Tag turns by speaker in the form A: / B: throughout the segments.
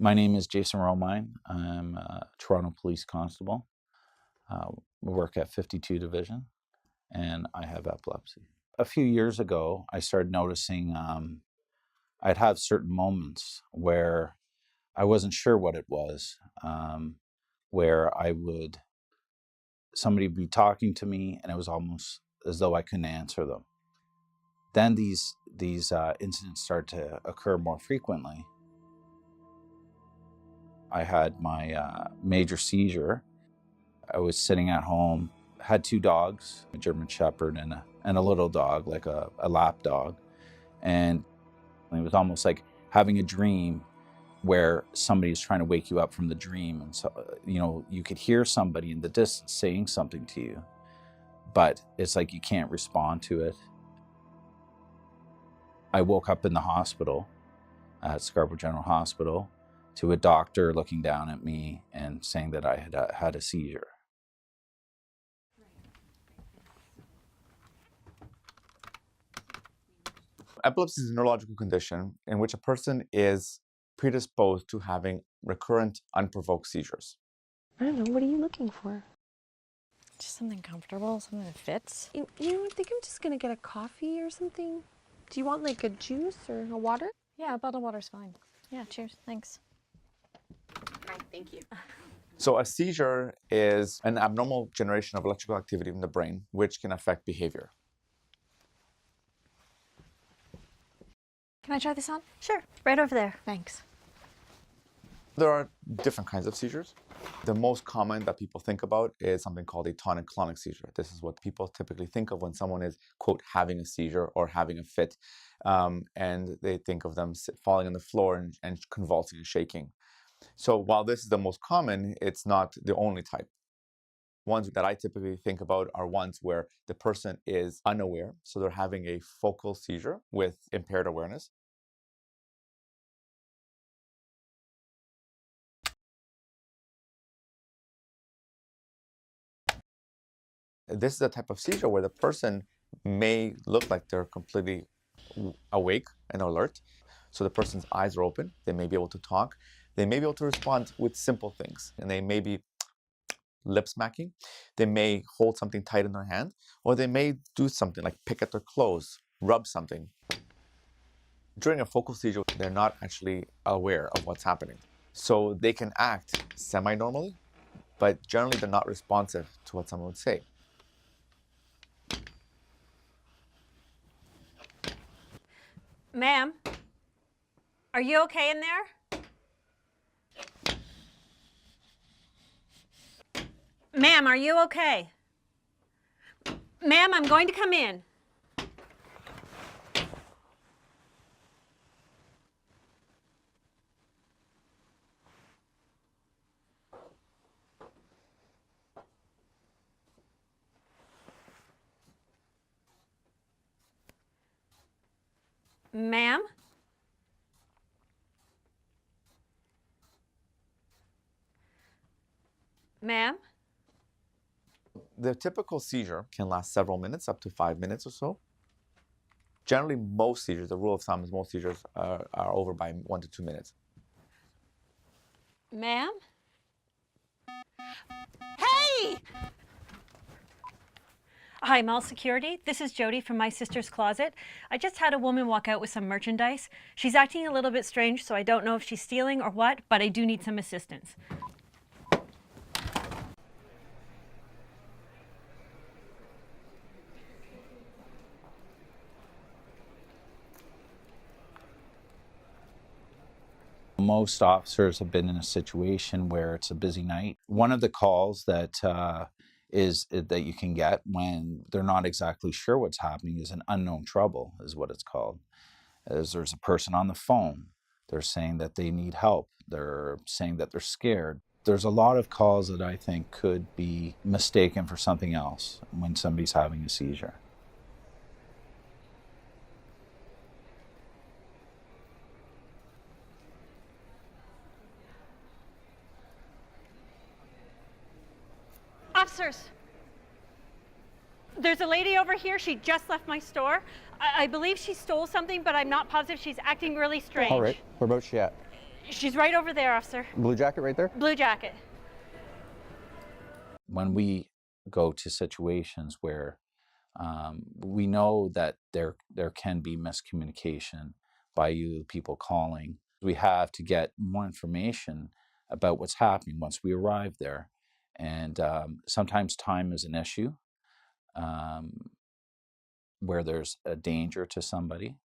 A: My name is Jason Romine. I'm a Toronto Police Constable. I work at 52 Division, and I have epilepsy. A few years ago, I started noticing I'd have certain moments where I wasn't sure what it was, where somebody would be talking to me, and it was almost as though I couldn't answer them. Then these incidents started to occur more frequently. I had my major seizure. I was sitting at home, had two dogs, a German Shepherd and a little dog, like a lap dog. And it was almost like having a dream where somebody is trying to wake you up from the dream. And so, you could hear somebody in the distance saying something to you, but it's like you can't respond to it. I woke up in the hospital at Scarborough General Hospital to a doctor looking down at me and saying that I had a seizure.
B: Epilepsy is a neurological condition in which a person is predisposed to having recurrent unprovoked seizures.
C: I don't know, what are you looking for?
D: Just something comfortable, something that fits.
C: You know, I think I'm just gonna get a coffee or something. Do you want like a juice or a water?
D: Yeah, a bottle of water's fine. Yeah, cheers, thanks.
C: All right, thank you.
B: So a seizure is an abnormal generation of electrical activity in the brain, which can affect behavior.
D: Can I try this on? Sure, right over there, thanks.
B: There are different kinds of seizures. The most common that people think about is something called a tonic-clonic seizure. This is what people typically think of when someone is, quote, having a seizure or having a fit. And they think of them falling on the floor and convulsing and shaking. So while this is the most common, it's not the only type. Ones that I typically think about are ones where the person is unaware, so they're having a focal seizure with impaired awareness. This is a type of seizure where the person may look like they're completely awake and alert. So the person's eyes are open, they may be able to talk, they may be able to respond with simple things, and they may be lip smacking, they may hold something tight in their hand, or they may do something like pick at their clothes, rub something. During a focal seizure, they're not actually aware of what's happening. So they can act semi-normally, but generally they're not responsive to what someone would say.
E: Ma'am, are you okay in there? Ma'am, are you okay? Ma'am, I'm going to come in. Ma'am? Ma'am?
B: The typical seizure can last several minutes, up to 5 minutes or so. Generally, most seizures, the rule of thumb is most seizures are over by 1 to 2 minutes.
E: Ma'am? Hey! Hi, Mall Security. This is Jody from my sister's closet. I just had a woman walk out with some merchandise. She's acting a little bit strange, so I don't know if she's stealing or what, but I do need some assistance.
A: Most officers have been in a situation where it's a busy night. One of the calls that you can get when they're not exactly sure what's happening is an unknown trouble, is what it's called. There's a person on the phone. They're saying that they need help. They're saying that they're scared. There's a lot of calls that I think could be mistaken for something else when somebody's having a seizure.
E: Officers, there's a lady over here. She just left my store. I believe she stole something, but I'm not positive. She's acting really strange.
F: All right, whereabouts she at?
E: She's right over there, officer.
F: Blue jacket right there?
E: Blue jacket.
A: When we go to situations where we know that there can be miscommunication by you people calling, we have to get more information about what's happening once we arrive there. And sometimes time is an issue where there's a danger to somebody,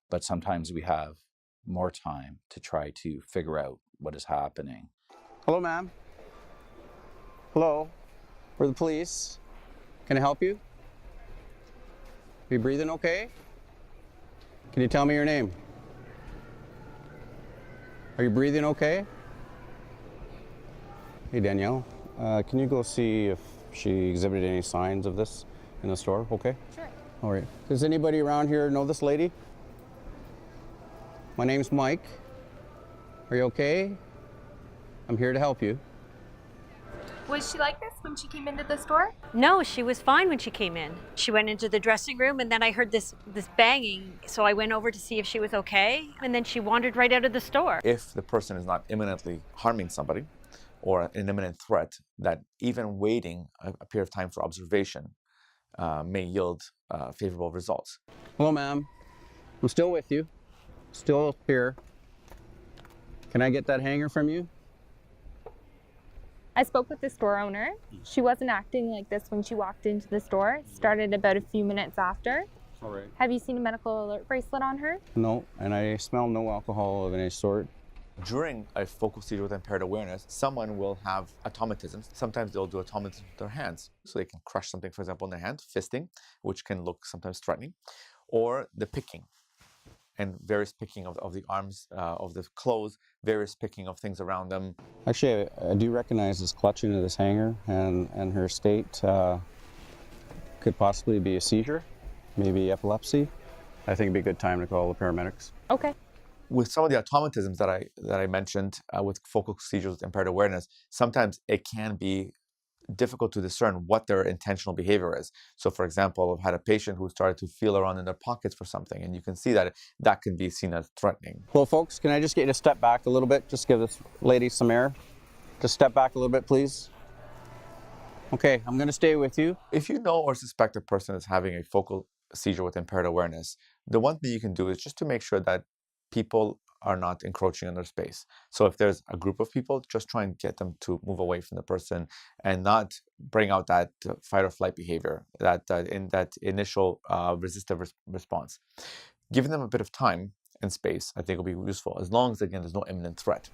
A: but sometimes we have more time to try to figure out what is happening.
F: Hello, ma'am. Hello. We're the police. Can I help you? Are you breathing okay? Can you tell me your name? Are you breathing okay? Hey, Danielle. Can you go see if she exhibited any signs of this in the store? Okay?
C: Sure.
F: All right. Does anybody around here know this lady? My name's Mike. Are you okay? I'm here to help you.
G: Was she like this when she came into the store?
E: No, she was fine when she came in. She went into the dressing room, and then I heard this banging, so I went over to see if she was okay, and then she wandered right out of the store.
B: If the person is not imminently harming somebody or an imminent threat, that even waiting a period of time for observation may yield favorable results.
F: Hello, ma'am. I'm still with you. Still here. Can I get that hanger from you?
G: I spoke with the store owner. She wasn't acting like this when she walked into the store. It started about a few minutes after.
F: All right.
G: Have you seen a medical alert bracelet on her?
F: No, and I smell no alcohol of any sort.
B: During a focal seizure with impaired awareness, someone will have automatisms. Sometimes they'll do automatisms with their hands. So they can crush something, for example, in their hand, fisting, which can look sometimes threatening, or the picking, and various picking of the arms, of the clothes, various picking of things around them.
F: Actually, I do recognize this clutching of this hanger, and her state could possibly be a seizure, maybe epilepsy. I think it'd be a good time to call the paramedics.
G: Okay.
B: With some of the automatisms that I mentioned with focal seizures with impaired awareness, sometimes it can be difficult to discern what their intentional behavior is. So, for example, I've had a patient who started to feel around in their pockets for something, and you can see that that can be seen as threatening.
F: Well, folks, can I just get you to step back a little bit? Just give this lady some air. Just step back a little bit, please. Okay, I'm going to stay with you.
B: If you know or suspect a person is having a focal seizure with impaired awareness, the one thing you can do is just to make sure that people are not encroaching on their space. So if there's a group of people, just try and get them to move away from the person and not bring out that fight or flight behavior, that initial resistive response. Giving them a bit of time and space, I think, will be useful, as long as, again, there's no imminent threat.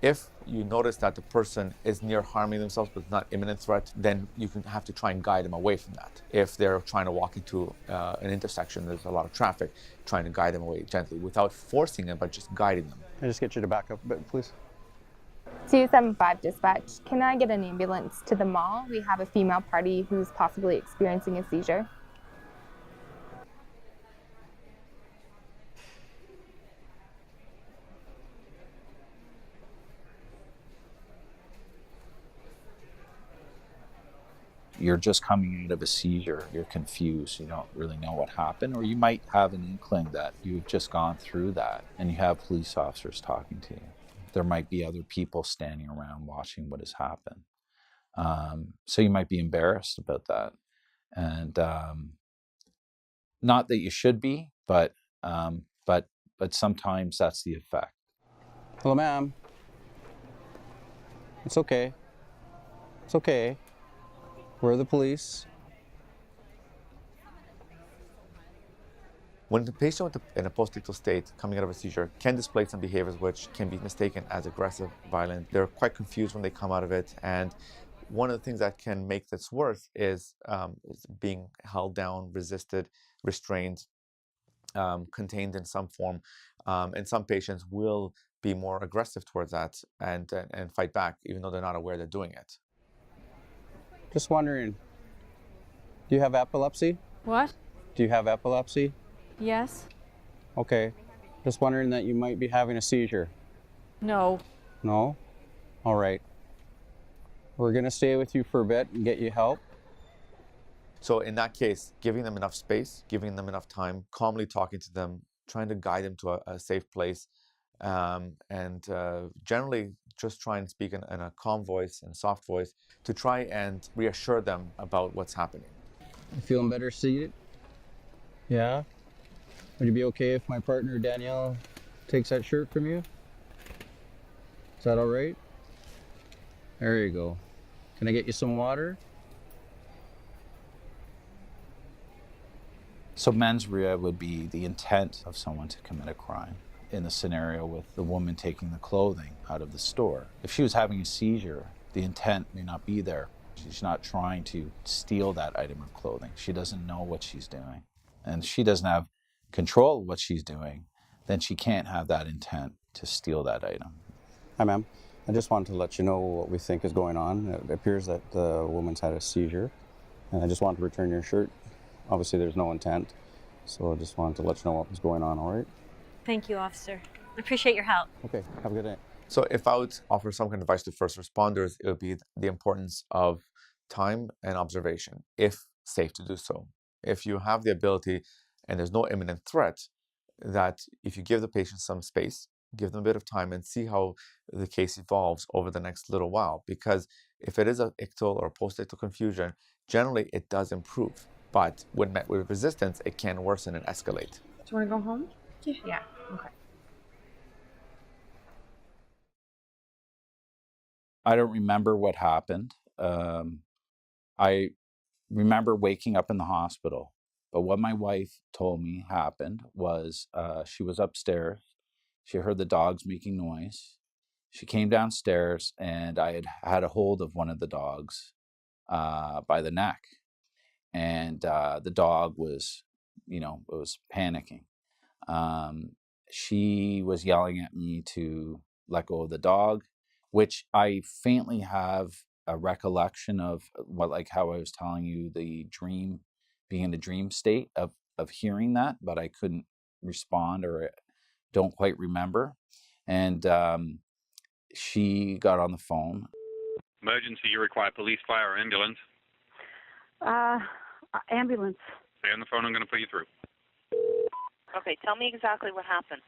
B: If you notice that the person is near harming themselves but not imminent threat, then you can have to try and guide them away from that. If they're trying to walk into an intersection, there's a lot of traffic, trying to guide them away gently without forcing them, but just guiding them.
F: Can I just get you to back up a bit, please?
G: 275 dispatch. Can I get an ambulance to the mall? We have a female party who's possibly experiencing a seizure.
A: You're just coming out of a seizure, you're confused, you don't really know what happened, or you might have an inkling that you've just gone through that and you have police officers talking to you. There might be other people standing around watching what has happened. So you might be embarrassed about that. And not that you should be, but sometimes that's the effect.
F: Hello, ma'am. It's okay. It's okay. We're the police.
B: When the patient in a post-ictal state coming out of a seizure can display some behaviors which can be mistaken as aggressive, violent, they're quite confused when they come out of it. And one of the things that can make this worse is being held down, resisted, restrained, contained in some form. And some patients will be more aggressive towards that and fight back, even though they're not aware they're doing it.
F: Just wondering, do you have epilepsy?
D: What?
F: Do you have epilepsy?
D: Yes.
F: Okay. Just wondering that you might be having a seizure.
D: No.
F: No? All right. We're going to stay with you for a bit and get you help.
B: So in that case, giving them enough space, giving them enough time, calmly talking to them, trying to guide them to a safe place, and generally just try and speak in a calm voice and soft voice to try and reassure them about what's happening.
F: You feeling better seated? Yeah? Would you be okay if my partner Danielle takes that shirt from you? Is that all right? There you go. Can I get you some water?
A: So mens rea would be the intent of someone to commit a crime. In the scenario with the woman taking the clothing out of the store, if she was having a seizure, the intent may not be there. She's not trying to steal that item of clothing. She doesn't know what she's doing. And she doesn't have control of what she's doing, then she can't have that intent to steal that item.
F: Hi, ma'am. I just wanted to let you know what we think is going on. It appears that the woman's had a seizure, and I just wanted to return your shirt. Obviously, there's no intent, so I just wanted to let you know what was going on, all right?
E: Thank you, officer. I appreciate your help.
F: Okay, have a good day.
B: So if I would offer some kind of advice to first responders, it would be the importance of time and observation, if safe to do so. If you have the ability and there's no imminent threat, that if you give the patient some space, give them a bit of time and see how the case evolves over the next little while. Because if it is an ictal or post-ictal confusion, generally it does improve. But when met with resistance, it can worsen and escalate.
H: Do you want to go home? Yeah. Okay.
A: I don't remember what happened. I remember waking up in the hospital, but what my wife told me happened was she was upstairs. She heard the dogs making noise. She came downstairs, and I had a hold of one of the dogs by the neck, and the dog was, it was panicking. She was yelling at me to let go of the dog, which I faintly have a recollection of, how I was telling you, the dream, being in a dream state of hearing that, but I couldn't respond or don't quite remember. And she got on the phone.
I: Emergency, you require police, fire, or ambulance?
J: Ambulance.
I: Stay on the phone, I'm going to put you through.
J: Okay, tell me exactly what happened.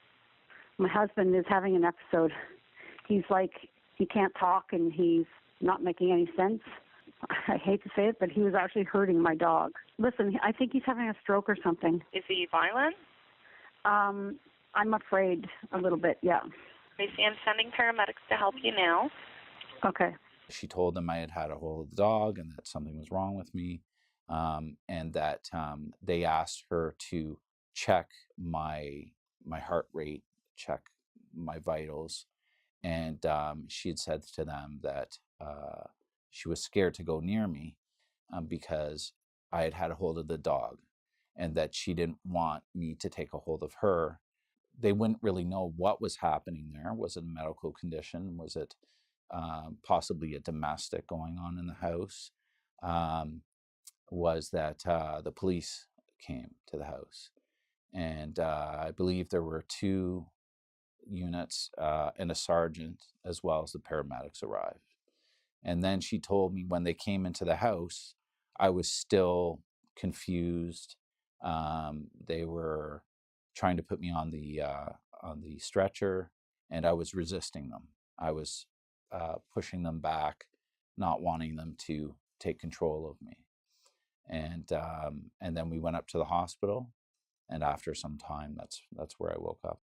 J: My husband is having an episode. He's like, he can't talk and he's not making any sense. I hate to say it, but he was actually hurting my dog. Listen, I think he's having a stroke or something.
H: Is he violent?
J: I'm afraid a little bit, yeah.
H: Tracy, I'm sending paramedics to help you now.
J: Okay.
A: She told them I had a hold of the dog and that something was wrong with me, and that they asked her to check my heart rate, check my vitals, and she had said to them that she was scared to go near me because I had a hold of the dog, and that she didn't want me to take a hold of her. They wouldn't really know what was happening there. Was it a medical condition? Was it possibly a domestic going on in the house? Was that the police came to the house, and I believe there were 2 units and a sergeant, as well as the paramedics, arrived. And then she told me when they came into the house, I was still confused. They were trying to put me on the stretcher, and I was resisting them. I was pushing them back, not wanting them to take control of me. And then we went up to the hospital, and after some time, that's where I woke up.